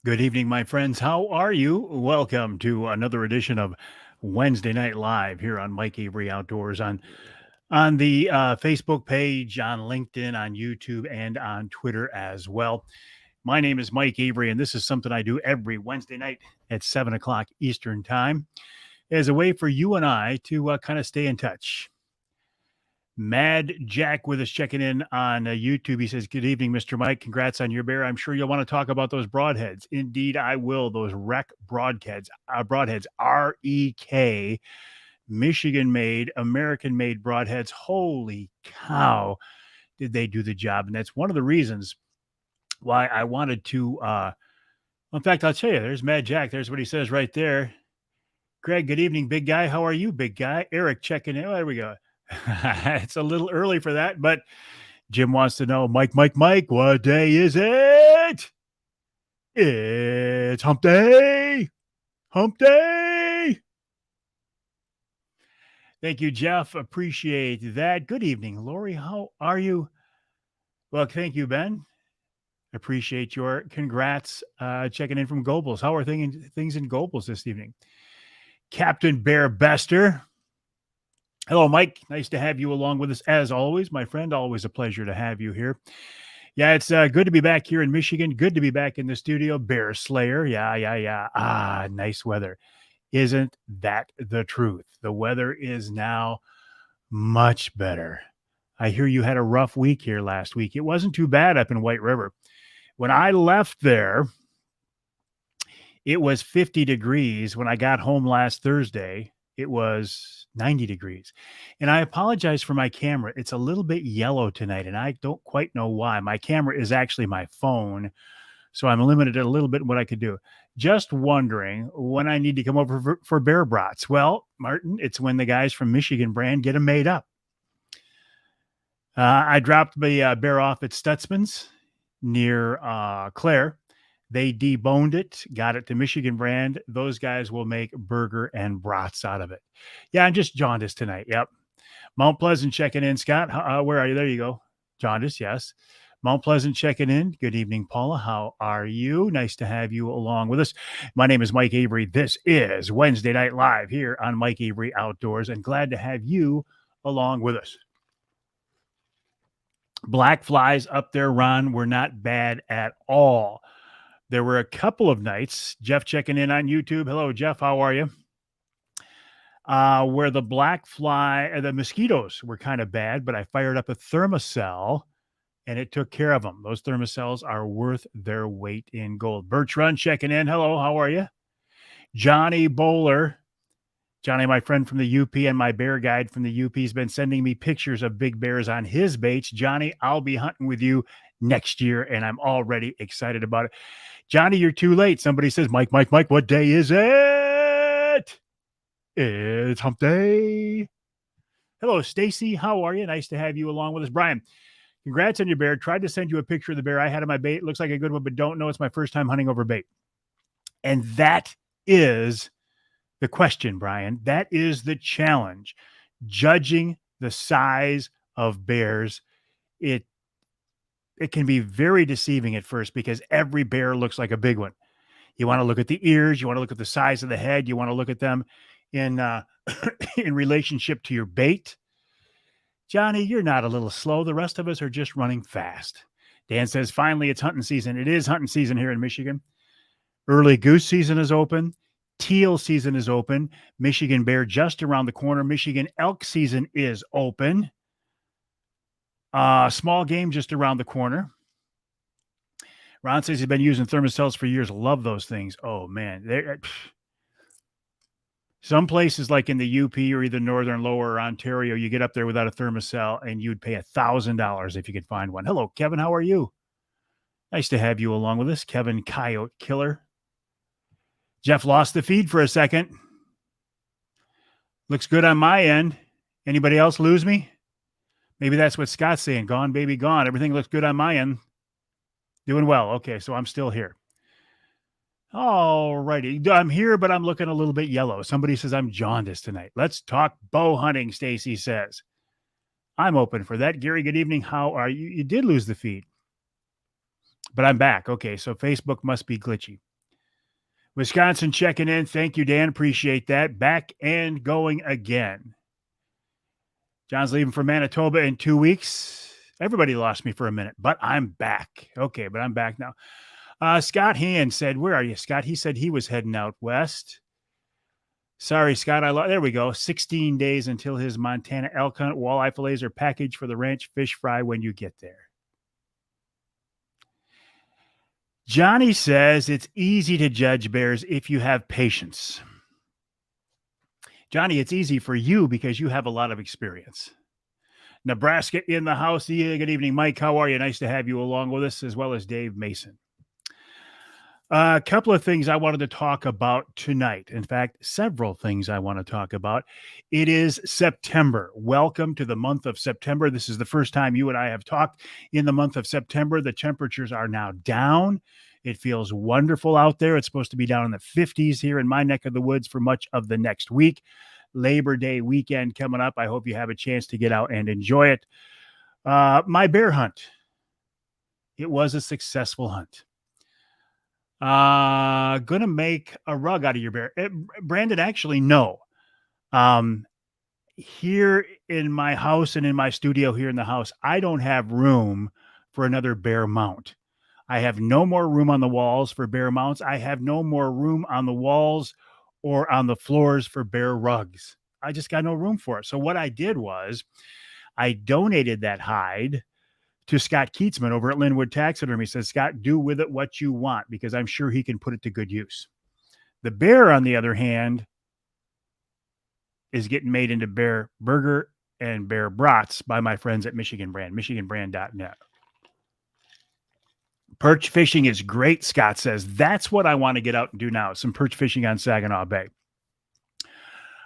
Good evening, my friends. How are you? Welcome to another edition of Wednesday Night Live here on Mike Avery Outdoors on the Facebook page, on LinkedIn, on YouTube, and on Twitter as well. My name is Mike Avery, and this is something I do every Wednesday night at 7 o'clock Eastern Time as a way for you and I to kind of stay in touch. Mad Jack with us checking in on YouTube. He says, "Good evening, Mr. Mike. Congrats on your bear. I'm sure you'll want to talk about those broadheads. Indeed, I will. Those rek broadheads, REK, Michigan made, American made broadheads. Holy cow, did they do the job?" And that's one of the reasons why I wanted to. In fact, I'll tell you, there's Mad Jack. There's what he says right there. Greg, good evening, big guy. How are you, big guy? Eric checking in. Oh, there we go. It's a little early for that, but Jim wants to know, Mike, what day is it? It's hump day. Hump day. Thank you, Jeff. Appreciate that. Good evening, Lori. How are you? Well, thank you, Ben. Appreciate your congrats. Checking in from Gobles. How are things in Gobles this evening? Captain Bear Bester. Hello, Mike. Nice to have you along with us as always, my friend. Always a pleasure to have you here. Yeah, it's good to be back here in Michigan. Good to be back in the studio. Bear Slayer. Yeah. Nice weather. Isn't that the truth? The weather is now much better. I hear you had a rough week here last week. It wasn't too bad up in White River. When I left there, it was 50 degrees. When I got home last Thursday, it was 90 degrees. And I apologize for my camera. It's a little bit yellow tonight, and I don't quite know why. My camera is actually my phone, so I'm limited a little bit in what I could do. Just wondering when I need to come over for bear brats. Well, Martin, it's when the guys from Michigan brand get them made up. I dropped the bear off at Stutzman's near Clare. They deboned it, got it to Michigan brand. Those guys will make burger and brats out of it. Yeah, I'm just jaundiced tonight. Yep. Mount Pleasant checking in. Scott, where are you? There you go. Jaundice, yes. Mount Pleasant checking in. Good evening, Paula. How are you? Nice to have you along with us. My name is Mike Avery. This is Wednesday Night Live here on Mike Avery Outdoors, and glad to have you along with us. Black flies up there, Ron, were not bad at all. There were a couple of nights, Jeff checking in on YouTube. Hello, Jeff. How are you? Where the black fly, the mosquitoes were kind of bad, but I fired up a thermocell and it took care of them. Those thermocells are worth their weight in gold. Birch Run checking in. Hello, how are you? Johnny Bowler. Johnny, my friend from the UP and my bear guide from the UP, has been sending me pictures of big bears on his baits. Johnny, I'll be hunting with you next year, and I'm already excited about it. Johnny, you're too late. Somebody says, Mike, what day is it? It's hump day. Hello, Stacy. How are you? Nice to have you along with us. Brian, congrats on your bear. Tried to send you a picture of the bear I had on my bait. Looks like a good one, but don't know. It's my first time hunting over bait. And that is the question, Brian. That is the challenge. Judging the size of bears, it can be very deceiving at first because every bear looks like a big one. You want to look at the ears, you want to look at the size of the head, you want to look at them in in relationship to your bait. Johnny, you're not a little slow. The rest of us are just running fast. Dan says, finally, it's hunting season. It is hunting season here in Michigan. Early goose season is open. Teal season is open. Michigan bear just around the corner. Michigan elk season is open. Small game just around the corner. Ron says he's been using thermocells for years. Love those things. Oh, man. Some places like in the UP or either Northern, Lower, or Ontario, you get up there without a thermocell and you'd pay $1,000 if you could find one. Hello, Kevin. How are you? Nice to have you along with us. Kevin Coyote Killer. Jeff lost the feed for a second. Looks good on my end. Anybody else lose me? Maybe that's what Scott's saying. Gone, baby, gone. Everything looks good on my end. Doing well. Okay, so I'm still here. All righty. I'm here, but I'm looking a little bit yellow. Somebody says I'm jaundiced tonight. Let's talk bow hunting, Stacy says. I'm open for that. Gary, good evening. How are you? You did lose the feed, but I'm back. Okay, so Facebook must be glitchy. Wisconsin checking in. Thank you, Dan. Appreciate that. Back and going again. John's leaving for Manitoba in 2 weeks. Everybody lost me for a minute, but I'm back. Okay, but I'm back now. Scott Hand said, where are you, Scott? He said he was heading out west. Sorry, Scott. There we go. 16 days until his Montana elk hunt. Walleye fillets are packaged for the ranch fish fry when you get there. Johnny says it's easy to judge bears if you have patience. Johnny, it's easy for you because you have a lot of experience. Nebraska in the house. Yeah, good evening, Mike. How are you? Nice to have you along with us, as well as Dave Mason. A couple of things I wanted to talk about tonight. In fact, several things I want to talk about. It is September. Welcome to the month of September. This is the first time you and I have talked in the month of September. The temperatures are now down. It feels wonderful out there. It's supposed to be down in the 50s here in my neck of the woods for much of the next week. Labor Day weekend coming up. I hope you have a chance to get out and enjoy it. My bear hunt. It was a successful hunt. Gonna make a rug out of your bear. Brandon, actually, no. Here in my house and in my studio here in the house, I don't have room for another bear mount. I have no more room on the walls for bear mounts. I have no more room on the walls or on the floors for bear rugs. I just got no room for it. So what I did was I donated that hide to Scott Keatsman over at Linwood Taxidermy. He says, Scott, do with it what you want, because I'm sure he can put it to good use. The bear, on the other hand, is getting made into bear burger and bear brats by my friends at Michigan Brand, michiganbrand.net. Perch fishing is great, Scott says. That's what I want to get out and do now, some perch fishing on Saginaw Bay. All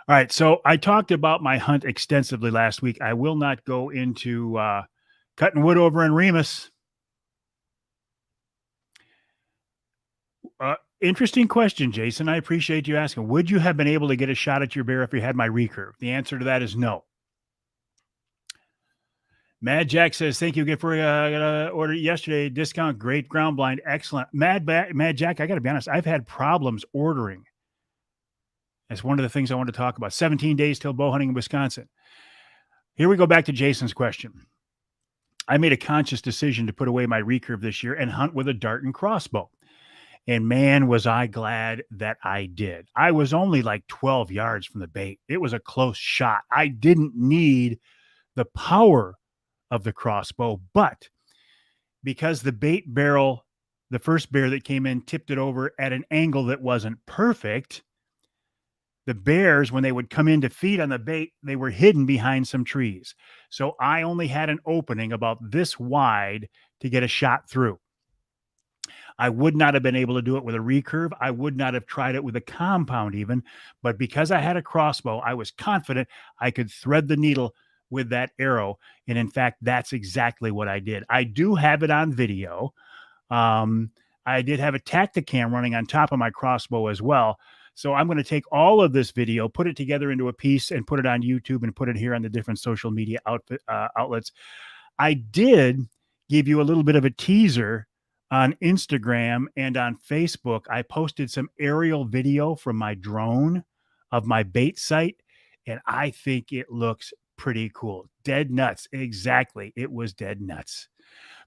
right, so I talked about my hunt extensively last week. I will not go into cutting wood over in Remus. Interesting question, Jason. I appreciate you asking. Would you have been able to get a shot at your bear if you had my recurve? The answer to that is no. Mad Jack says, thank you again for order yesterday. Discount, great ground blind. Excellent. Mad Jack, I got to be honest. I've had problems ordering. That's one of the things I want to talk about. 17 days till bow hunting in Wisconsin. Here we go back to Jason's question. I made a conscious decision to put away my recurve this year and hunt with a dart and crossbow. And man, was I glad that I did. I was only like 12 yards from the bait. It was a close shot. I didn't need the power of the crossbow, but because the bait barrel, the first bear that came in, tipped it over at an angle that wasn't perfect, the bears, when they would come in to feed on the bait, they were hidden behind some trees. So I only had an opening about this wide to get a shot through. I would not have been able to do it with a recurve. I would not have tried it with a compound even, but because I had a crossbow, I was confident I could thread the needle with that arrow. And in fact, that's exactly what I did. I do have it on video. I did have a Tacticam running on top of my crossbow as well. So I'm going to take all of this video, put it together into a piece, and put it on YouTube and put it here on the different social media outlets. I did give you a little bit of a teaser on Instagram and on Facebook. I posted some aerial video from my drone of my bait site, and I think it looks pretty cool. Dead nuts. Exactly. It was dead nuts.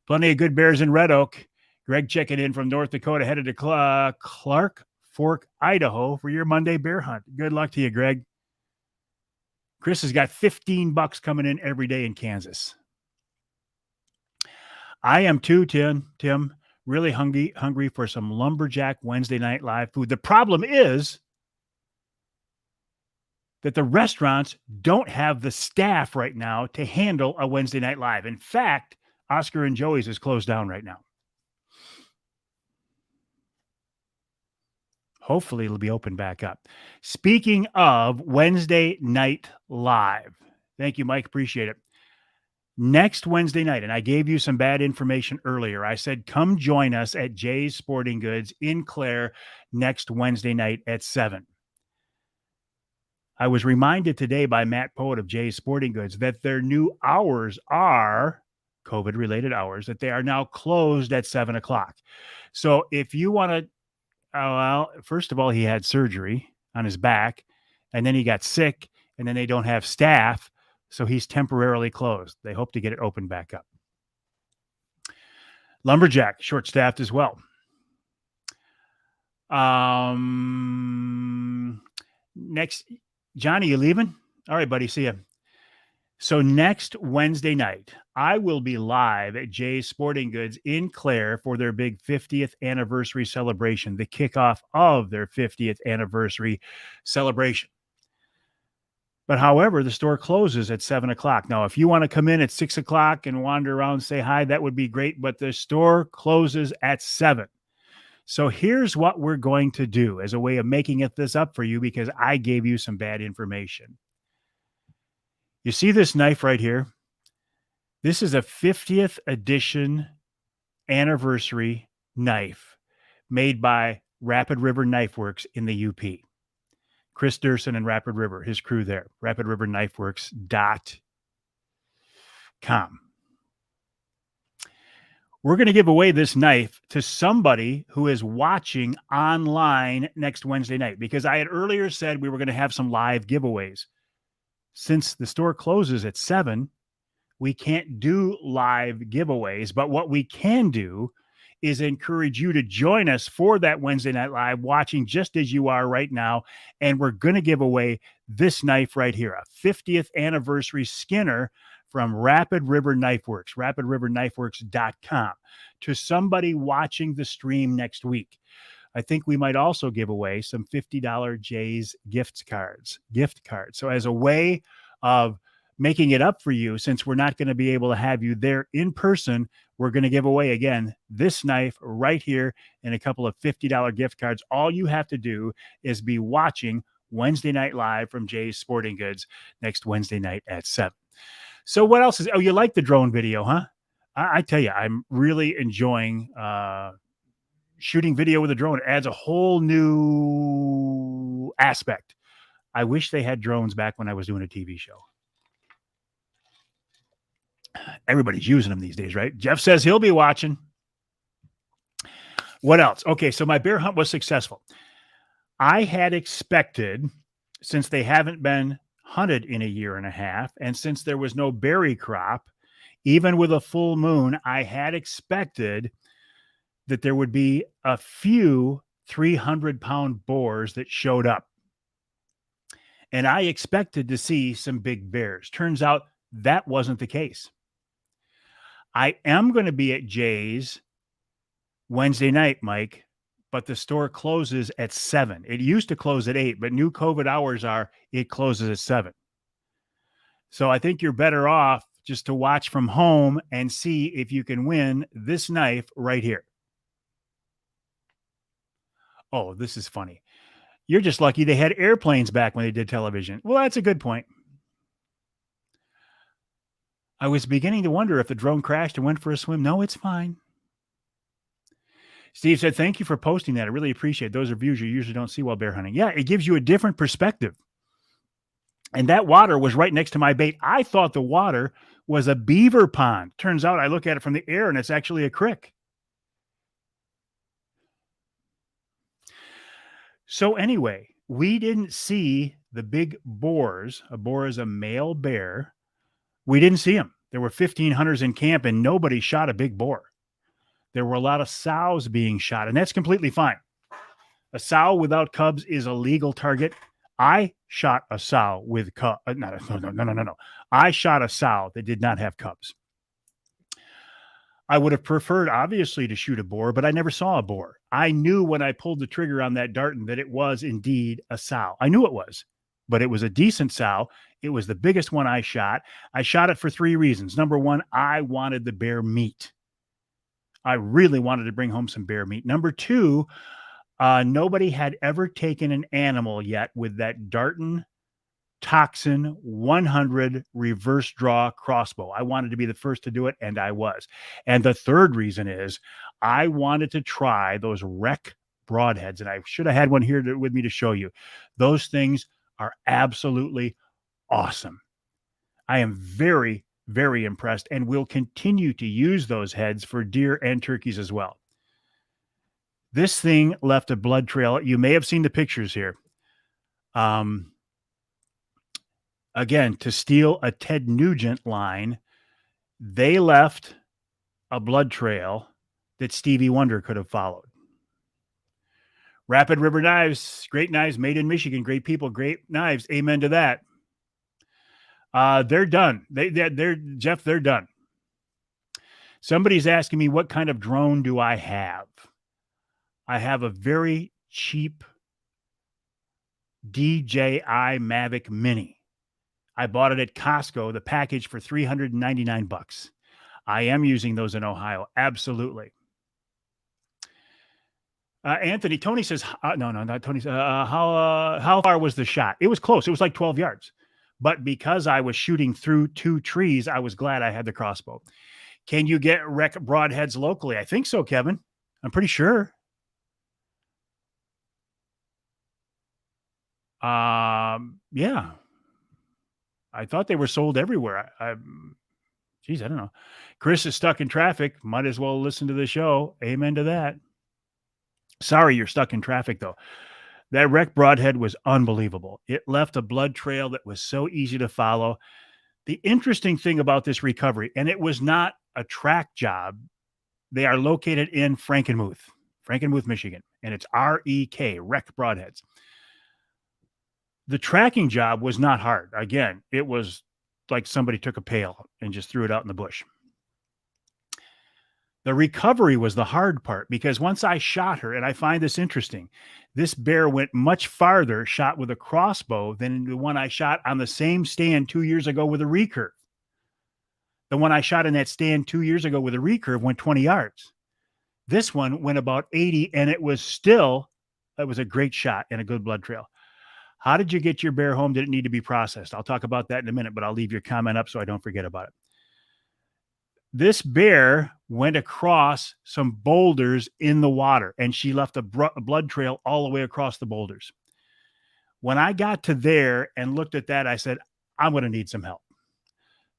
Plenty of good bears in Red Oak. Greg checking in from North Dakota, headed to Clark Fork, Idaho for your Monday bear hunt. Good luck to you, Greg. Chris has got $15 coming in every day in Kansas. I am too, Tim. Really hungry for some Lumberjack Wednesday Night Live food. The problem is that the restaurants don't have the staff right now to handle a Wednesday Night Live. In fact, Oscar and Joey's is closed down right now. Hopefully it'll be open back up. Speaking of Wednesday Night Live, thank you, Mike. Appreciate it. Next Wednesday night, and I gave you some bad information earlier. I said, come join us at Jay's Sporting Goods in Clare next Wednesday night at 7. I was reminded today by Matt Poet of Jay's Sporting Goods that their new hours are COVID-related hours, that they are now closed at 7 o'clock. So if you want to Oh, well, first of all, he had surgery on his back, and then he got sick, and then they don't have staff, so he's temporarily closed. They hope to get it opened back up. Lumberjack, short-staffed as well. Next, Johnny, you leaving? All right, buddy. See ya. So next Wednesday night, I will be live at Jay's Sporting Goods in Clare for their big 50th anniversary celebration, the kickoff of their 50th anniversary celebration. But however, the store closes at 7 o'clock. Now, if you want to come in at 6 o'clock and wander around, say hi, that would be great. But the store closes at 7. So here's what we're going to do as a way of making this up for you, because I gave you some bad information. You see this knife right here? This is a 50th edition anniversary knife made by Rapid River Knife Works in the UP. Chris Durson and Rapid River, his crew there, rapidriverknifeworks.com. We're going to give away this knife to somebody who is watching online next Wednesday night, because I had earlier said we were going to have some live giveaways. Since the store closes at 7, we can't do live giveaways, but what we can do is encourage you to join us for that Wednesday Night Live, watching just as you are right now. And we're going to give away this knife right here, a 50th anniversary Skinner from Rapid River Knife Works, rapidriverknifeworks.com, to somebody watching the stream next week. I think we might also give away some $50 Jay's gift cards. So as a way of making it up for you, since we're not going to be able to have you there in person, we're going to give away, again, this knife right here and a couple of $50 gift cards. All you have to do is be watching Wednesday Night Live from Jay's Sporting Goods next Wednesday night at 7. So what else is, oh, you like the drone video, huh? I tell you, I'm really enjoying shooting video with a drone. It adds a whole new aspect. I wish they had drones back when I was doing a TV show. Everybody's using them these days, right? Jeff says he'll be watching. What else? Okay, so my bear hunt was successful. I had expected, since they haven't been hunted in a year and a half, and since there was no berry crop, even with a full moon, I had expected that there would be a few 300-pound boars that showed up. And I expected to see some big bears. Turns out that wasn't the case. I am going to be at Jay's Wednesday night, Mike, but the store closes at 7. It used to close at 8, but new COVID hours are it closes at 7. So I think you're better off just to watch from home and see if you can win this knife right here. Oh, this is funny. You're just lucky they had airplanes back when they did television. Well, that's a good point. I was beginning to wonder if the drone crashed and went for a swim. No, it's fine. Steve said, thank you for posting that. I really appreciate it. Those are views you usually don't see while bear hunting. Yeah, it gives you a different perspective. And that water was right next to my bait. I thought the water was a beaver pond. Turns out I look at it from the air and it's actually a creek. So anyway, we didn't see the big boars. A boar is a male bear. We didn't see them. There were 15 hunters in camp and nobody shot a big boar. There were a lot of sows being shot, and that's completely fine. A sow without cubs is a legal target. I shot a sow with cubs. No. I shot a sow that did not have cubs. I would have preferred, obviously, to shoot a boar, but I never saw a boar. I knew when I pulled the trigger on that Darton that it was indeed a sow. I knew it was, but it was a decent sow. It was the biggest one I shot. I shot it for 3 reasons. Number one, I wanted the bear meat. I really wanted to bring home some bear meat. Number 2, nobody had ever taken an animal yet with that Darton Toxin 100 reverse draw crossbow. I wanted to be the first to do it, and I was. And the third reason is I wanted to try those rek broadheads, and I should have had one here with me to show you. Those things are absolutely awesome. I am very, very impressed, and will continue to use those heads for deer and turkeys as well. This thing left a blood trail. You may have seen the pictures here. Again, to steal a Ted Nugent line, they left a blood trail that Stevie Wonder could have followed. Rapid River Knives, great knives made in Michigan, great people, great knives. Amen to that. They're done. They're Jeff, they're done. Somebody's asking me, what kind of drone do I have? I have a very cheap DJI Mavic Mini. I bought it at Costco, the package for $399. I am using those in Ohio. Absolutely. Anthony, Tony says, no, not Tony. How far was the shot? It was close. It was like 12 yards. But because I was shooting through 2 trees, I was glad I had the crossbow. Can you get rek broadheads locally? I think so, Kevin. I'm pretty sure. Yeah. I thought they were sold everywhere. Geez, I don't know. Chris is stuck in traffic. Might as well listen to the show. Amen to that. Sorry, you're stuck in traffic, though. That rek broadhead was unbelievable. It left a blood trail that was so easy to follow. The interesting thing about this recovery, and it was not a track job, they are located in Frankenmuth, Michigan, and it's REK, rek broadheads. The tracking job was not hard. Again, it was like somebody took a pail and just threw it out in the bush. The recovery was the hard part because once I shot her, and I find this interesting, this bear went much farther shot with a crossbow than the one I shot on the same stand 2 years ago with a recurve. The one I shot in that stand 2 years ago with a recurve went 20 yards. This one went about 80, and it was a great shot and a good blood trail. How did you get your bear home? Did it need to be processed? I'll talk about that in a minute, but I'll leave your comment up so I don't forget about it. This bear went across some boulders in the water, and she left a blood trail all the way across the boulders. When I got to there and looked at that, I said, I'm going to need some help.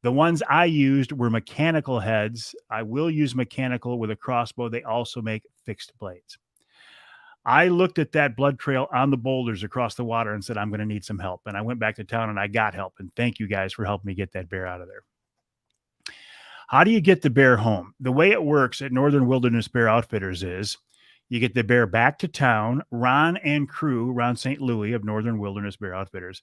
The ones I used were mechanical heads. I will use mechanical with a crossbow. They also make fixed blades. I looked at that blood trail on the boulders across the water and said, I'm going to need some help. And I went back to town and I got help. And thank you guys for helping me get that bear out of there. How do you get the bear home? The way it works at Northern Wilderness Bear Outfitters is you get the bear back to town. Ron and crew, Ron St. Louis of Northern Wilderness Bear Outfitters,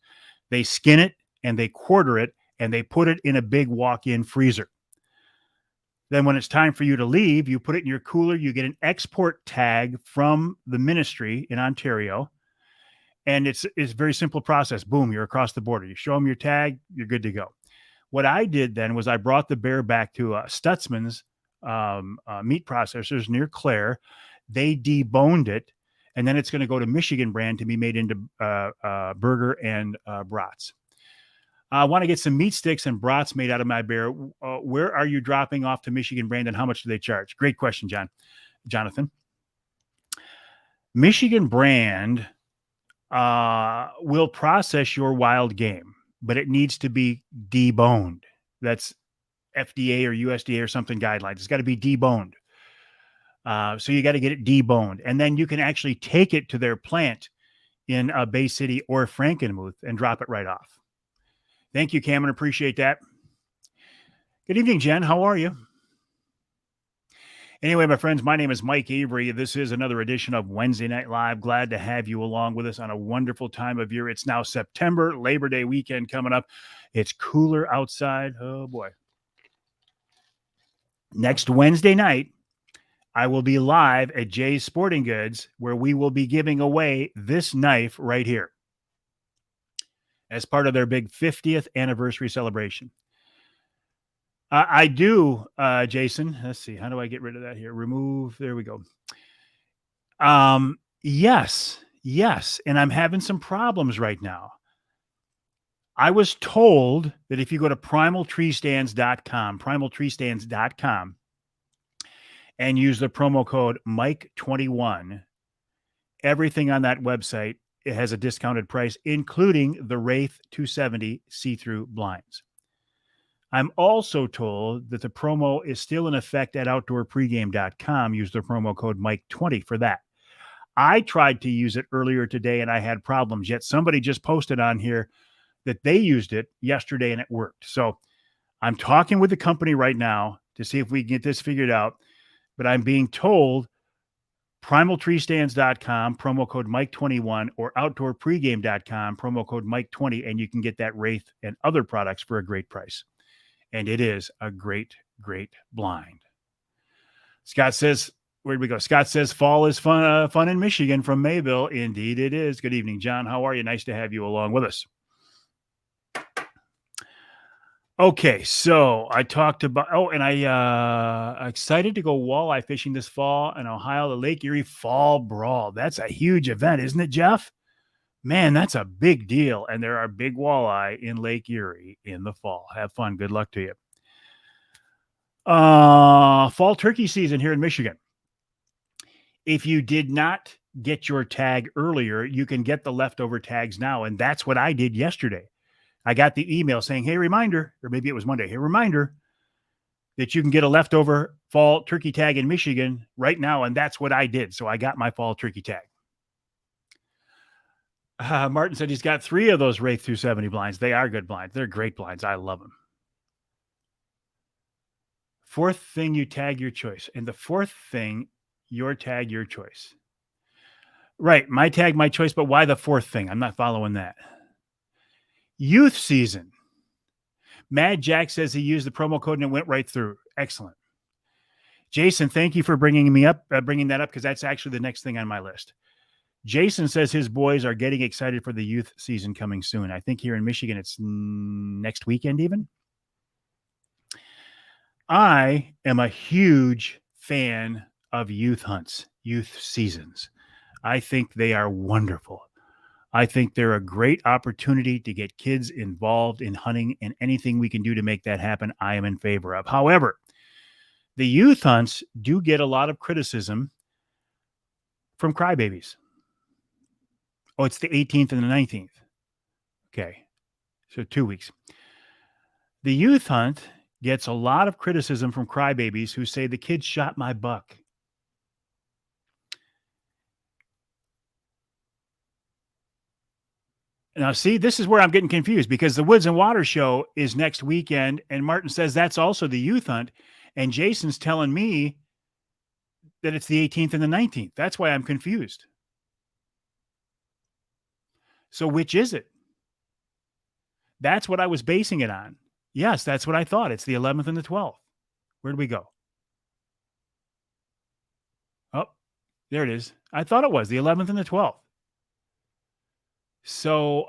they skin it and they quarter it and they put it in a big walk-in freezer. Then when it's time for you to leave, you put it in your cooler. You get an export tag from the ministry in Ontario. And it's a very simple process. Boom, you're across the border. You show them your tag, you're good to go. What I did then was I brought the bear back to Stutzman's meat processors near Clare. They deboned it, and then it's going to go to Michigan brand to be made into burger and brats. I want to get some meat sticks and brats made out of my bear. Where are you dropping off to Michigan brand, and how much do they charge? Great question, Jonathan. Michigan brand will process your wild game, but it needs to be deboned. That's FDA or USDA or something guidelines. It's got to be deboned. So you got to get it deboned. And then you can actually take it to their plant in Bay City or Frankenmuth and drop it right off. Thank you, Cameron. Appreciate that. Good evening, Jen. How are you? Anyway, my friends, my name is Mike Avery. This is another edition of Wednesday Night Live. Glad to have you along with us on a wonderful time of year. It's now September, Labor Day weekend coming up. It's cooler outside. Oh, boy. Next Wednesday night, I will be live at Jay's Sporting Goods, where we will be giving away this knife right here as part of their big 50th anniversary celebration. I do, Jason. Let's see. How do I get rid of that here? Remove. There we go. Yes. And I'm having some problems right now. I was told that if you go to primaltreestands.com, and use the promo code Mike21, everything on that website, it has a discounted price, including the Wraith 270 see-through blinds. I'm also told that the promo is still in effect at outdoorpregame.com. Use the promo code Mike20 for that. I tried to use it earlier today and I had problems, yet somebody just posted on here that they used it yesterday and it worked. So I'm talking with the company right now to see if we can get this figured out, but I'm being told primaltreestands.com, promo code Mike21, or outdoorpregame.com, promo code Mike20, and you can get that Wraith and other products for a great price. And it is a great, great blind. Scott says, where'd we go? Scott says fall is fun in Michigan from Mayville. Indeed it is. Good evening, John. How are you? Nice to have you along with us. Okay, so I talked about, and I excited to go walleye fishing this fall in Ohio, the Lake Erie Fall Brawl. That's a huge event, isn't it, Jeff? Man, that's a big deal. And there are big walleye in Lake Erie in the fall. Have fun. Good luck to you. Fall turkey season here in Michigan. If you did not get your tag earlier, you can get the leftover tags now. And that's what I did yesterday. I got the email saying, hey, reminder, or maybe it was Monday, hey, reminder that you can get a leftover fall turkey tag in Michigan right now. And that's what I did. So I got my fall turkey tag. Martin said he's got 3 of those Wraith 270 blinds. They are good blinds. They're great blinds. I love them. 4th thing, you tag your choice. And the 4th thing, your tag your choice. Right. My tag, my choice. But why the 4th thing? I'm not following that. Youth season. Mad Jack says he used the promo code and it went right through. Excellent. Jason, thank you for bringing that up because that's actually the next thing on my list. Jason says his boys are getting excited for the youth season coming soon. I think here in Michigan, it's next weekend even. I am a huge fan of youth hunts, youth seasons. I think they are wonderful. I think they're a great opportunity to get kids involved in hunting, and anything we can do to make that happen, I am in favor of. However, the youth hunts do get a lot of criticism from crybabies. Oh, it's the 18th and the 19th. Okay, so 2 weeks. The youth hunt gets a lot of criticism from crybabies who say the kids shot my buck. Now, see, this is where I'm getting confused because the Woods and Water Show is next weekend, and Martin says that's also the youth hunt, and Jason's telling me that it's the 18th and the 19th. That's why I'm confused. So which is it? That's what I was basing it on. Yes, that's what I thought. It's the 11th and the 12th. Where do we go? Oh, there it is. I thought it was the 11th and the 12th. So,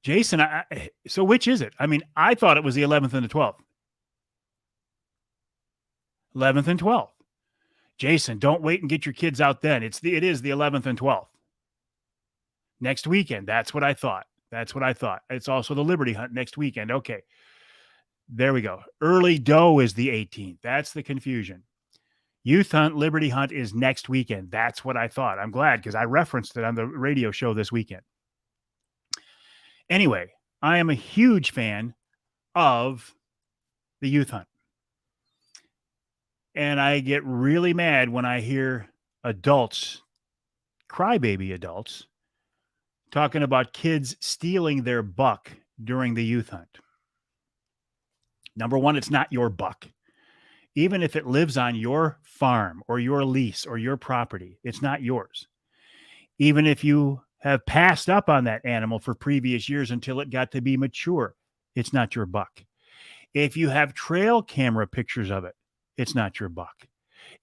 Jason, so which is it? I mean, I thought it was the 11th and the 12th. 11th and 12th. Jason, don't wait and get your kids out then. It is the 11th and 12th. Next weekend. That's what I thought. It's also the Liberty Hunt next weekend. Okay. There we go. Early doe is the 18th. That's the confusion. Youth Hunt, Liberty Hunt is next weekend. That's what I thought. I'm glad because I referenced it on the radio show this weekend. Anyway, I am a huge fan of the Youth Hunt. And I get really mad when I hear adults, crybaby adults, talking about kids stealing their buck during the Youth Hunt. Number one, it's not your buck. Even if it lives on your farm or your lease or your property, it's not yours. Even if you have passed up on that animal for previous years until it got to be mature, it's not your buck. If you have trail camera pictures of it, it's not your buck.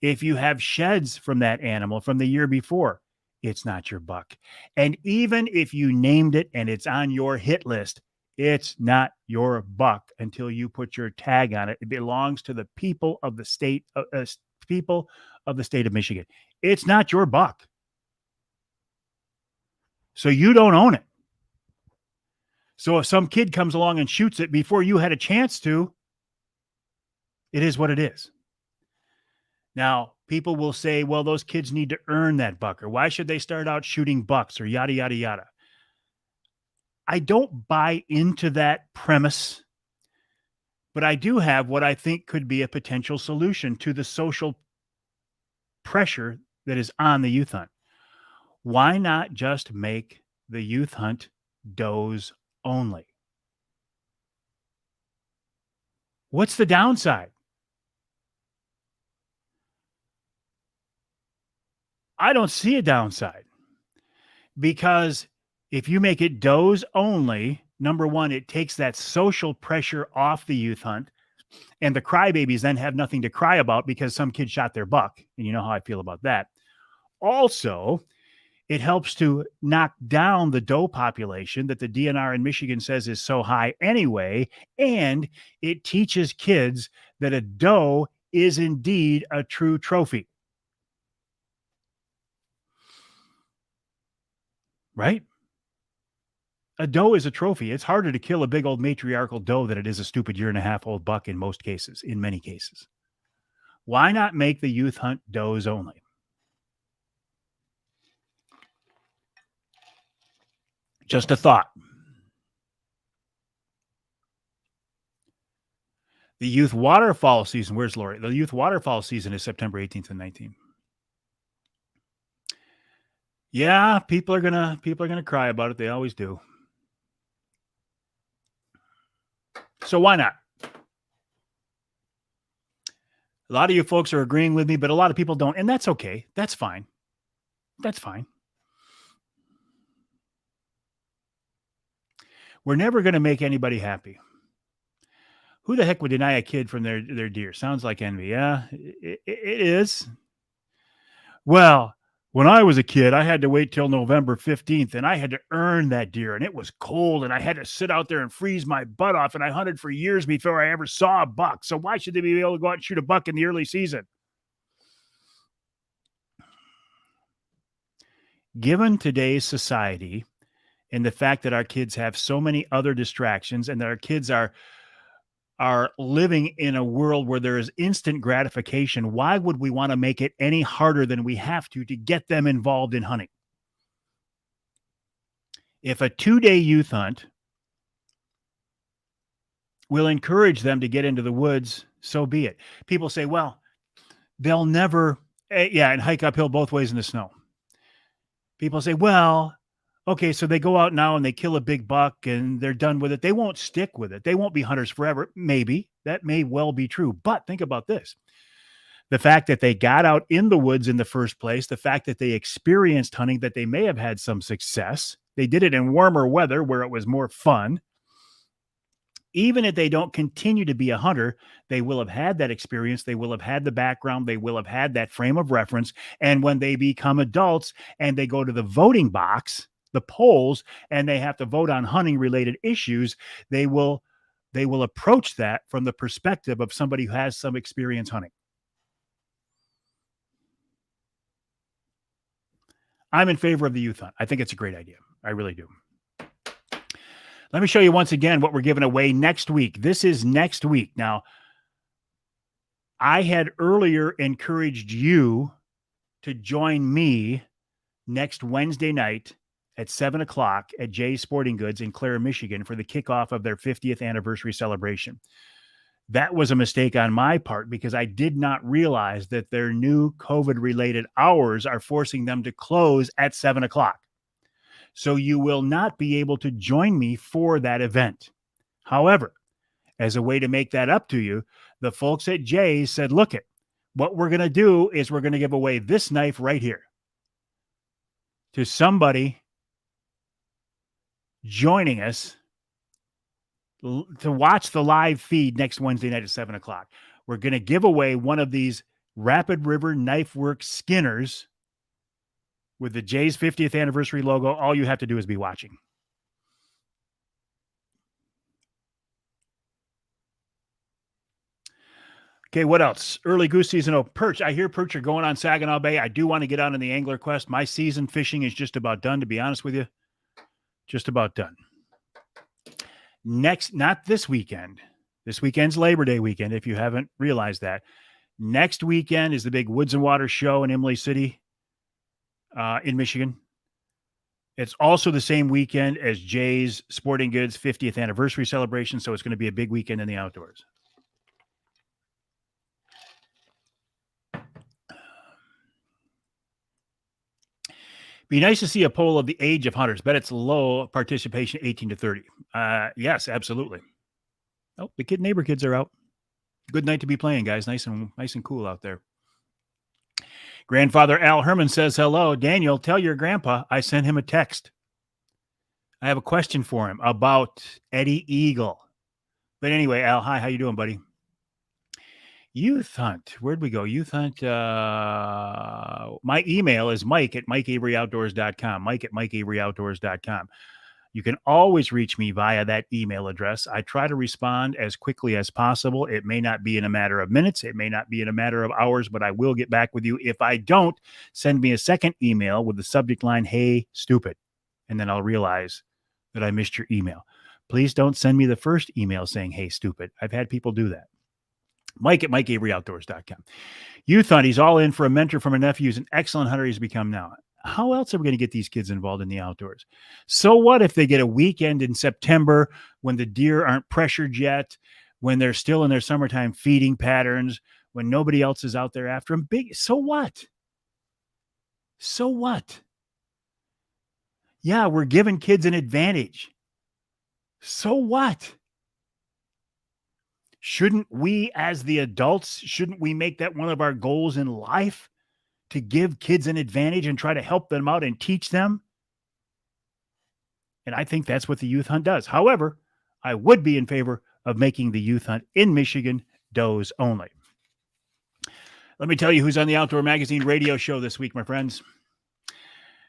If you have sheds from that animal from the year before, it's not your buck. And even if you named it and it's on your hit list, it's not your buck until you put your tag on it. It belongs to the people of the state of Michigan. It's not your buck. So you don't own it. So if some kid comes along and shoots it before you had a chance to, it is what it is. Now, people will say, well, those kids need to earn that buck, or why should they start out shooting bucks, or yada, yada, yada. I don't buy into that premise, but I do have what I think could be a potential solution to the social pressure that is on the youth hunt. Why not just make the youth hunt does only? What's the downside? I don't see a downside, because if you make it does only, number one, it takes that social pressure off the youth hunt, and the crybabies then have nothing to cry about because some kid shot their buck. And you know how I feel about that. Also, it helps to knock down the doe population that the DNR in Michigan says is so high anyway. And it teaches kids that a doe is indeed a true trophy. Right? A doe is a trophy. It's harder to kill a big old matriarchal doe than it is a stupid 1.5-year-old buck in most cases, in many cases. Why not make the youth hunt does only? Just a thought. The youth waterfowl season, where's Lori? The youth waterfowl season is September 18th and 19th. Yeah, people are gonna cry about it. They always do. So why not? A lot of you folks are agreeing with me, but a lot of people don't, and that's okay. That's fine. That's fine. We're never going to make anybody happy. Who the heck would deny a kid from their deer? Sounds like envy. Yeah, it is. Well, when I was a kid, I had to wait till November 15th, and I had to earn that deer, and it was cold, and I had to sit out there and freeze my butt off, and I hunted for years before I ever saw a buck. So why should they be able to go out and shoot a buck in the early season? Given today's society and the fact that our kids have so many other distractions, and that our kids are living in a world where there is instant gratification, why would we want to make it any harder than we have to get them involved in hunting? If a 2-day youth hunt will encourage them to get into the woods, so be it. People say, well, they'll never, and hike uphill both ways in the snow. People say, well, okay, so they go out now and they kill a big buck and they're done with it. They won't stick with it. They won't be hunters forever. Maybe that may well be true. But think about this. The fact that they got out in the woods in the first place, the fact that they experienced hunting, that they may have had some success. They did it in warmer weather where it was more fun. Even if they don't continue to be a hunter, they will have had that experience. They will have had the background. They will have had that frame of reference. And when they become adults and they go to the voting box, the polls, and they have to vote on hunting related issues, they will approach that from the perspective of somebody who has some experience hunting. I'm in favor of the youth hunt. I think it's a great idea. I really do. Let me show you once again what we're giving away next week. This is next week. Now, I had earlier encouraged you to join me next Wednesday night at 7 o'clock at Jay's Sporting Goods in Clare, Michigan for the kickoff of their 50th anniversary celebration. That was a mistake on my part because I did not realize that their new COVID-related hours are forcing them to close at 7 o'clock. So you will not be able to join me for that event. However, as a way to make that up to you, the folks at Jay's said, look it, what we're going to do is we're going to give away this knife right here to somebody joining us to watch the live feed next Wednesday night at 7 o'clock. We're going to give away one of these Rapid River Knife Works Skinners with the Jay's 50th anniversary logo. All you have to do is be watching. Okay, what else? Early goose season. Oh, perch. I hear perch are going on Saginaw Bay. I do want to get on in the angler quest. My season fishing is just about done, to be honest with you. Just about done. Next, not this weekend. This weekend's Labor Day weekend, if you haven't realized that. Next weekend is the big Woods and Water show in Imlay City, in Michigan. It's also the same weekend as Jay's Sporting Goods 50th anniversary celebration, so it's going to be a big weekend in the outdoors. Be nice to see a poll of the age of hunters. Bet it's low participation, 18 to 30. Yes, absolutely. Oh, the neighbor kids are out. Good night to be playing, guys. Nice and cool out there. Grandfather Al Herman says hello. Daniel, tell your grandpa I sent him a text. I have a question for him about Eddie Eagle. But anyway, Al, hi, how you doing, buddy? Youth Hunt. Where'd we go? Youth Hunt. My email is mike@mikeaveryoutdoors.com. Mike@mikeaveryoutdoors.com. You can always reach me via that email address. I try to respond as quickly as possible. It may not be in a matter of minutes. It may not be in a matter of hours, but I will get back with you. If I don't, send me a second email with the subject line, "Hey, stupid," and then I'll realize that I missed your email. Please don't send me the first email saying, "Hey, stupid." I've had people do that. Mike@mikeaveryoutdoors.com. Youth Hunt. He's all in for a mentor from a nephew. He's an excellent hunter he's become now. How else are we going to get these kids involved in the outdoors? So what if they get a weekend in September when the deer aren't pressured yet, when they're still in their summertime feeding patterns, when nobody else is out there after them? So what? So what? Yeah, we're giving kids an advantage. So what? Shouldn't we, as the adults, shouldn't we make that one of our goals in life? To give kids an advantage and try to help them out and teach them. And I think that's what the Youth Hunt does. However, I would be in favor of making the Youth Hunt in Michigan does only. Let me tell you who's on the Outdoor Magazine radio show this week, my friends.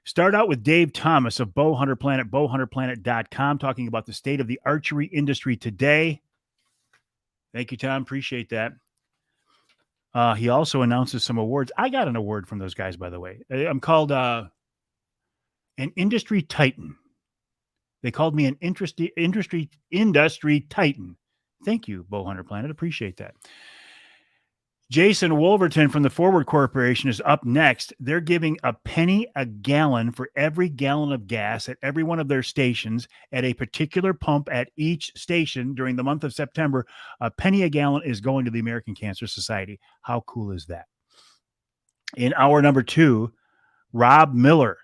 Start out with Dave Thomas of Bow Hunter Planet, bowhunterplanet.com, talking about the state of the archery industry today. Thank you, Tom. Appreciate that. He also announces some awards. I got an award from those guys, by the way. I'm called an industry titan. They called me an industry titan. Thank you, Bow Hunter Planet. Appreciate that. Jason Wolverton from the Forward Corporation is up next. They're giving a penny a gallon for every gallon of gas at every one of their stations at a particular pump at each station during the month of September. A penny a gallon is going to the American Cancer Society. How cool is that? In hour number 2, Rob Miller,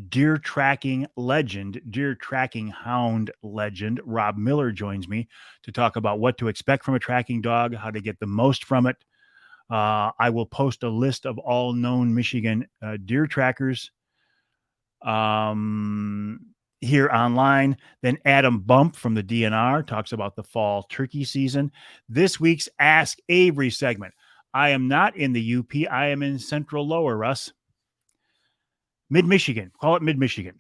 deer tracking hound legend. Rob Miller joins me to talk about what to expect from a tracking dog, how to get the most from it. I will post a list of all known Michigan deer trackers here online. Then Adam Bump from the DNR talks about the fall turkey season. This week's Ask Avery segment. I am not in the UP. I am in Central Lower, Russ. Mid-Michigan. Call it Mid-Michigan.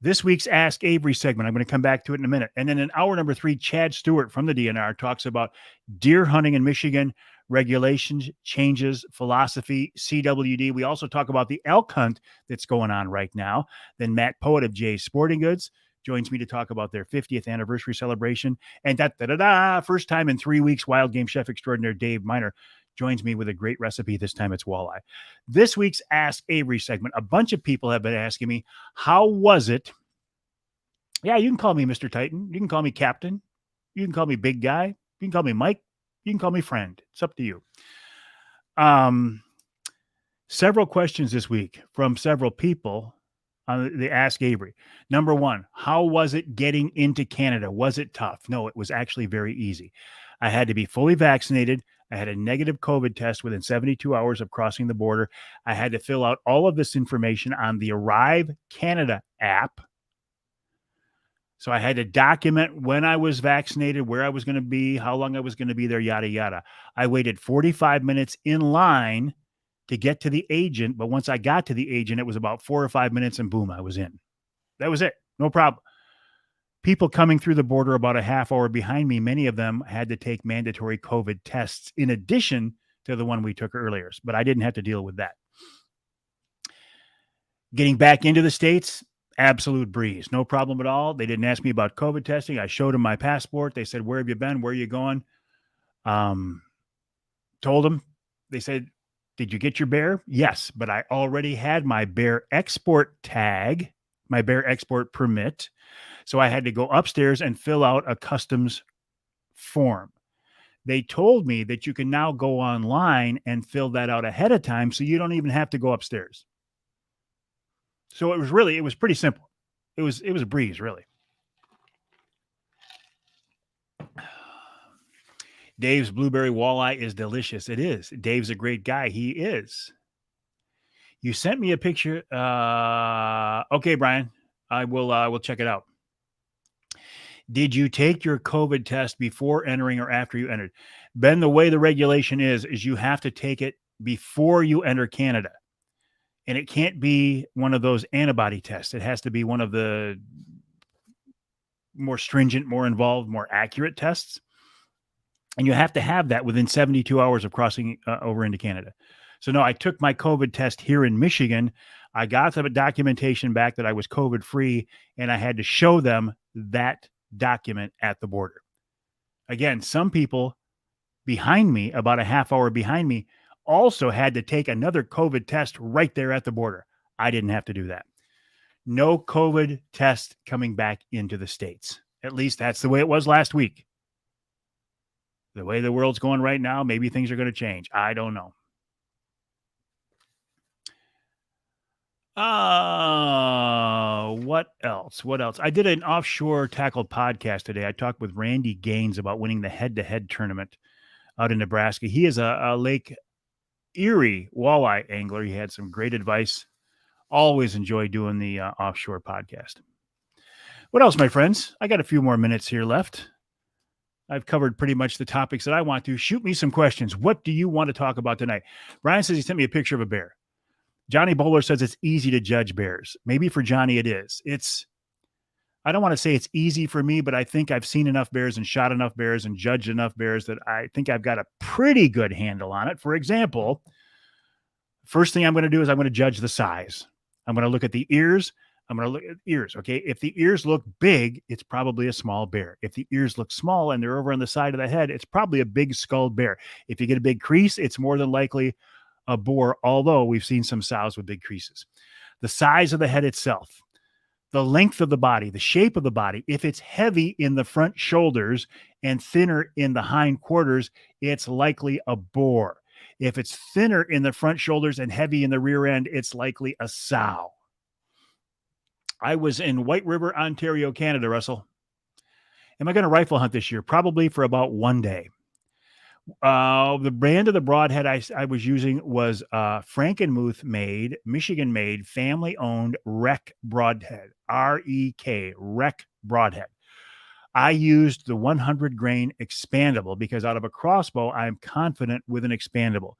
This week's Ask Avery segment, I'm going to come back to it in a minute. And then in hour number 3, Chad Stewart from the DNR talks about deer hunting in Michigan, regulations, changes, philosophy, CWD. We also talk about the elk hunt that's going on right now. Then Matt Poet of Jay's Sporting Goods joins me to talk about their 50th anniversary celebration. And first time in 3 weeks, wild game chef extraordinaire Dave Miner joins me with a great recipe. This time it's walleye. This week's Ask Avery segment, a bunch of people have been asking me, how was it? Yeah, you can call me Mr. Titan. You can call me Captain. You can call me Big Guy. You can call me Mike. You can call me friend. It's up to you. Several questions this week from several people on the Ask Avery. Number 1, how was it getting into Canada? Was it tough? No, it was actually very easy. I had to be fully vaccinated. I had a negative COVID test within 72 hours of crossing the border. I had to fill out all of this information on the Arrive Canada app. So I had to document when I was vaccinated, where I was going to be, how long I was going to be there, yada, yada. I waited 45 minutes in line to get to the agent. But once I got to the agent, it was about 4 or 5 minutes and boom, I was in. That was it. No problem. People coming through the border about a half hour behind me, many of them had to take mandatory COVID tests in addition to the one we took earlier. But I didn't have to deal with that. Getting back into the States, absolute breeze. No problem at all. They didn't ask me about COVID testing. I showed them my passport. They said, where have you been? Where are you going? Told them. They said, did you get your bear? Yes, but I already had my bear export tag, my bear export permit. So I had to go upstairs and fill out a customs form. They told me that you can now go online and fill that out ahead of time, so you don't even have to go upstairs. So it was pretty simple. It was a breeze, really. Dave's blueberry walleye is delicious. It is. Dave's a great guy. He is. You sent me a picture. Okay, Brian. I will check it out. Did you take your COVID test before entering or after you entered? Ben, the way the regulation is you have to take it before you enter Canada. And it can't be one of those antibody tests. It has to be one of the more stringent, more involved, more accurate tests. And you have to have that within 72 hours of crossing over into Canada. So, no, I took my COVID test here in Michigan. I got the documentation back that I was COVID free, and I had to show them that document at the border. Again, some people behind me, about a half hour behind me, also had to take another COVID test right there at the border. I didn't have to do that. No COVID test coming back into the States. At least that's the way it was last week. The way the world's going right now, maybe things are going to change. I don't know. What else? What else? I did an offshore tackle podcast today. I talked with Randy Gaines about winning the head-to-head tournament out in Nebraska. He is a Lake Erie walleye angler. He had some great advice. Always enjoy doing the offshore podcast. What else, my friends? I got a few more minutes here left. I've covered pretty much the topics that I want to. Shoot me some questions. What do you want to talk about tonight? Brian says he sent me a picture of a bear. Johnny Bowler says it's easy to judge bears. Maybe for Johnny it is. I don't want to say it's easy for me, but I think I've seen enough bears and shot enough bears and judged enough bears that I think I've got a pretty good handle on it. For example, first thing I'm going to do is I'm going to judge the size. I'm going to look at the ears. I'm going to look at ears. Okay. If the ears look big, it's probably a small bear. If the ears look small and they're over on the side of the head, it's probably a big skulled bear. If you get a big crease, it's more than likely a boar, although we've seen some sows with big creases. The size of the head itself, the length of the body, the shape of the body. If it's heavy in the front shoulders and thinner in the hind quarters, it's likely a boar. If it's thinner in the front shoulders and heavy in the rear end, it's likely a sow. I was in White River, Ontario, Canada, Russell. Am I going to rifle hunt this year? Probably for about one day. The brand of the broadhead I was using was Frankenmuth made, Michigan made, family owned rek broadhead, REK, rek broadhead. I used the 100 grain expandable because out of a crossbow, I'm confident with an expandable.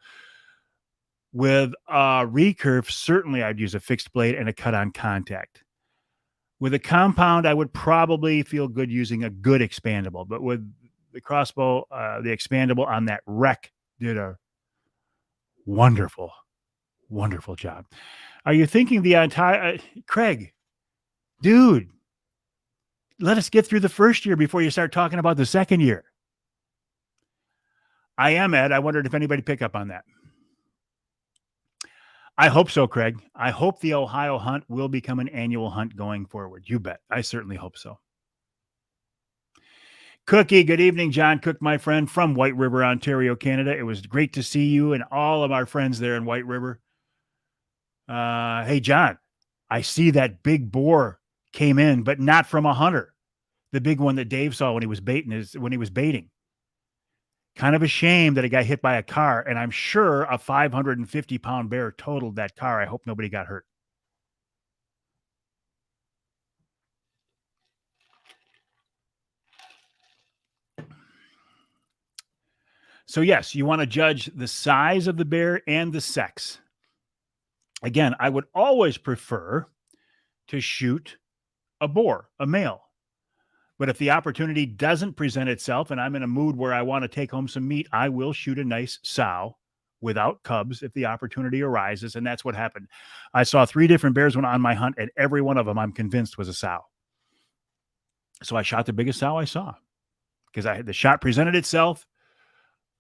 With a recurve, certainly I'd use a fixed blade and a cut on contact. With a compound, I would probably feel good using a good expandable, but with the crossbow, the expandable on that rek did a wonderful, wonderful job. Are you thinking the entire Craig, dude, let us get through the first year before you start talking about the second year. I am, Ed. I wondered if anybody pick up on that. I hope so, Craig. I hope the Ohio hunt will become an annual hunt going forward. You bet. I certainly hope so. Cookie, good evening, John Cook, my friend from White River, Ontario, Canada. It was great to see you and all of our friends there in White River. Hey, John, I see that big boar came in, but not from a hunter. The big one that Dave saw when he was baiting. Kind of a shame that it got hit by a car, and I'm sure a 550-pound bear totaled that car. I hope nobody got hurt. So yes, you want to judge the size of the bear and the sex. Again, I would always prefer to shoot a boar, a male. But if the opportunity doesn't present itself and I'm in a mood where I want to take home some meat, I will shoot a nice sow without cubs if the opportunity arises. And that's what happened. I saw 3 different bears when on my hunt, and every one of them I'm convinced was a sow. So I shot the biggest sow I saw because the shot presented itself.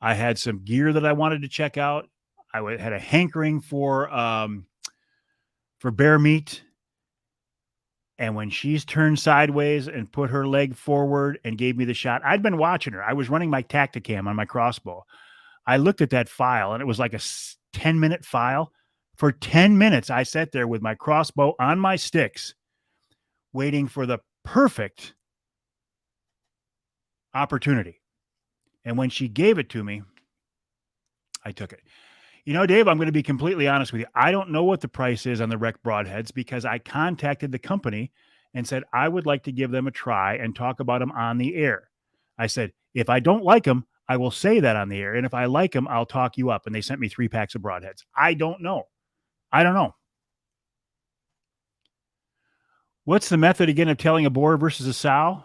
I had some gear that I wanted to check out. I had a hankering for bear meat. And when she's turned sideways and put her leg forward and gave me the shot, I'd been watching her. I was running my Tacticam on my crossbow. I looked at that file, and it was like a 10-minute file. For 10 minutes, I sat there with my crossbow on my sticks, waiting for the perfect opportunity. And when she gave it to me, I took it. You know, Dave, I'm going to be completely honest with you. I don't know what the price is on the rek broadheads because I contacted the company and said I would like to give them a try and talk about them on the air. I said, if I don't like them, I will say that on the air. And if I like them, I'll talk you up. And they sent me 3 packs of broadheads. I don't know. What's the method again of telling a boar versus a sow?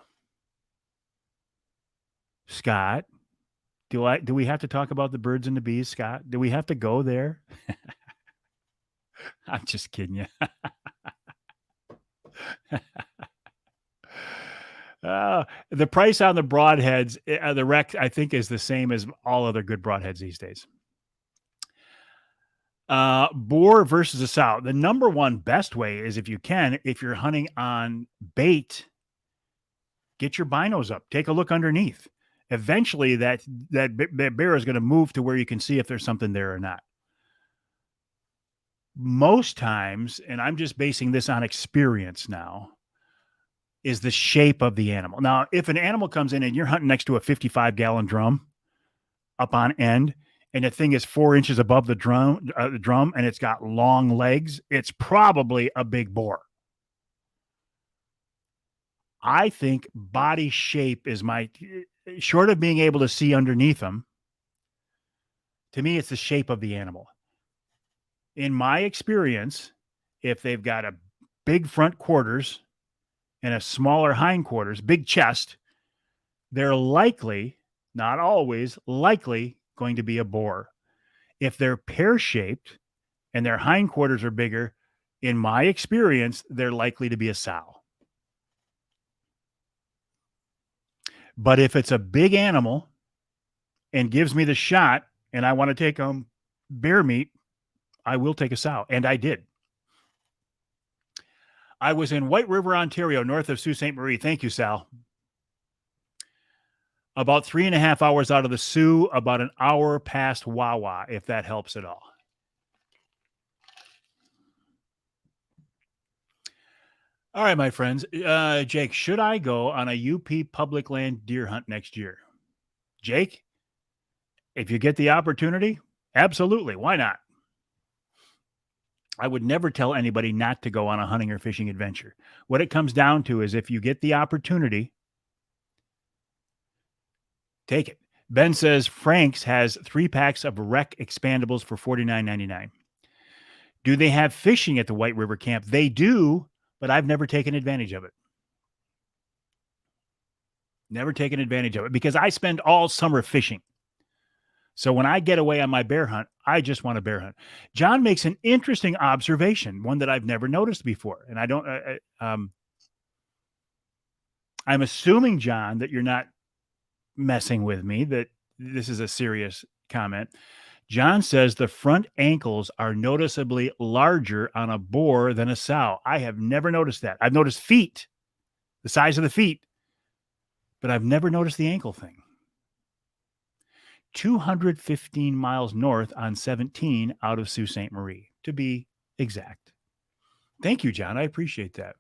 Scott, do we have to talk about the birds and the bees, Scott? Do we have to go there? I'm just kidding you. The price on the broadheads, the rek, I think, is the same as all other good broadheads these days. Boar versus a sow. The number one best way is if you're hunting on bait, get your binos up, take a look underneath. Eventually that bear is going to move to where you can see if there's something there or not. Most times, and I'm just basing this on experience now, is the shape of the animal. Now, if an animal comes in and you're hunting next to a 55-gallon drum up on end, and the thing is 4 inches above the drum, and it's got long legs, it's probably a big boar. I think body shape is short of being able to see underneath them, to me, it's the shape of the animal. In my experience, if they've got a big front quarters and a smaller hindquarters, big chest, they're likely, not always, likely going to be a boar. If they're pear-shaped and their hindquarters are bigger, in my experience, they're likely to be a sow. But if it's a big animal and gives me the shot and I want to take bear meat, I will take a sow. And I did. I was in White River, Ontario, north of Sault Ste. Marie. Thank you, Sal. About 3.5 hours out of the Sioux, about an hour past Wawa, if that helps at all. All right, my friends. Jake, should I go on a UP public land deer hunt next year? Jake, if you get the opportunity, absolutely. Why not? I would never tell anybody not to go on a hunting or fishing adventure. What it comes down to is if you get the opportunity, take it. Ben says Frank's has 3 packs of rek expandables for $49.99. Do they have fishing at the White River camp? They do, but I've never taken advantage of it. Never taken advantage of it because I spend all summer fishing. So when I get away on my bear hunt, I just want to bear hunt. John makes an interesting observation, one that I've never noticed before. And I don't, I'm assuming, John, that you're not messing with me, that this is a serious comment. John says the front ankles are noticeably larger on a boar than a sow. I have never noticed that. I've noticed feet, the size of the feet, but I've never noticed the ankle thing. 215 miles north on 17 out of Sault Ste. Marie, to be exact. Thank you, John. I appreciate that.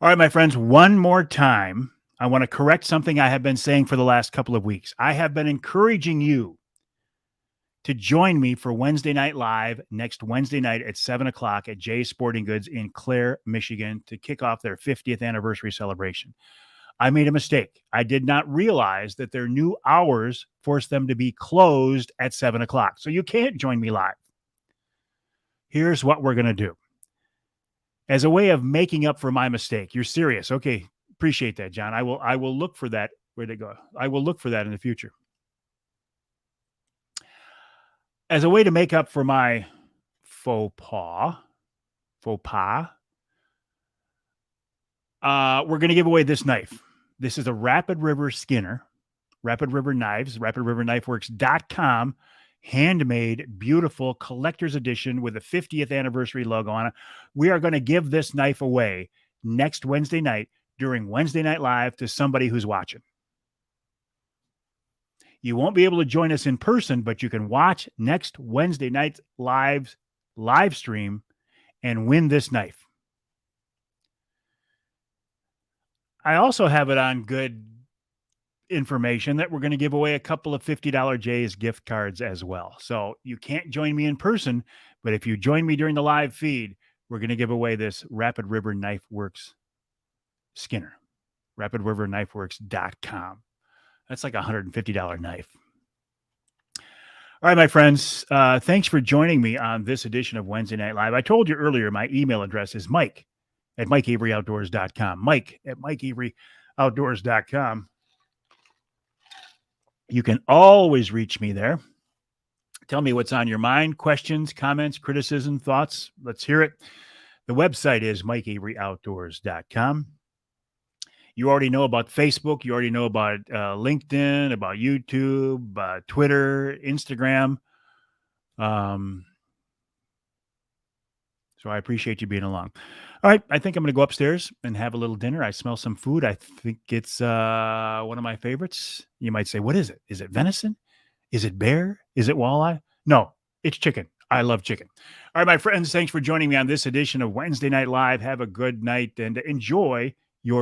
All right, my friends, one more time, I want to correct something I have been saying for the last couple of weeks. I have been encouraging you to join me for Wednesday Night Live next Wednesday night at 7 o'clock at Jay's Sporting Goods in Clare, Michigan, to kick off their 50th anniversary celebration. I made a mistake. I did not realize that their new hours forced them to be closed at 7 o'clock. So you can't join me live. Here's what we're going to do. As a way of making up for my mistake. You're serious. Okay. Appreciate that, John. I will look for that. Where'd it go? I will look for that in the future. As a way to make up for my faux pas, we're going to give away this knife. This is a Rapid River Skinner, Rapid River Knives, rapidriverknifeworks.com, handmade, beautiful collector's edition with a 50th anniversary logo on it. We are going to give this knife away next Wednesday night during Wednesday Night Live to somebody who's watching. You won't be able to join us in person, but you can watch next Wednesday night's live stream and win this knife. I also have it on good information that we're going to give away a couple of $50 J's gift cards as well. So you can't join me in person, but if you join me during the live feed, we're going to give away this Rapid River Knife Works Skinner, rapidriverknifeworks.com. That's like a $150 knife. All right, my friends, thanks for joining me on this edition of Wednesday Night Live. I told you earlier, my email address is mike@mikeaveryoutdoors.com. Mike@mikeaveryoutdoors.com. You can always reach me there. Tell me what's on your mind, questions, comments, criticism, thoughts. Let's hear it. The website is mikeaveryoutdoors.com. You already know about Facebook. You already know about LinkedIn, about YouTube, Twitter, Instagram. So I appreciate you being along. All right. I think I'm going to go upstairs and have a little dinner. I smell some food. I think it's one of my favorites. You might say, what is it? Is it venison? Is it bear? Is it walleye? No, it's chicken. I love chicken. All right, my friends, thanks for joining me on this edition of Wednesday Night Live. Have a good night and enjoy your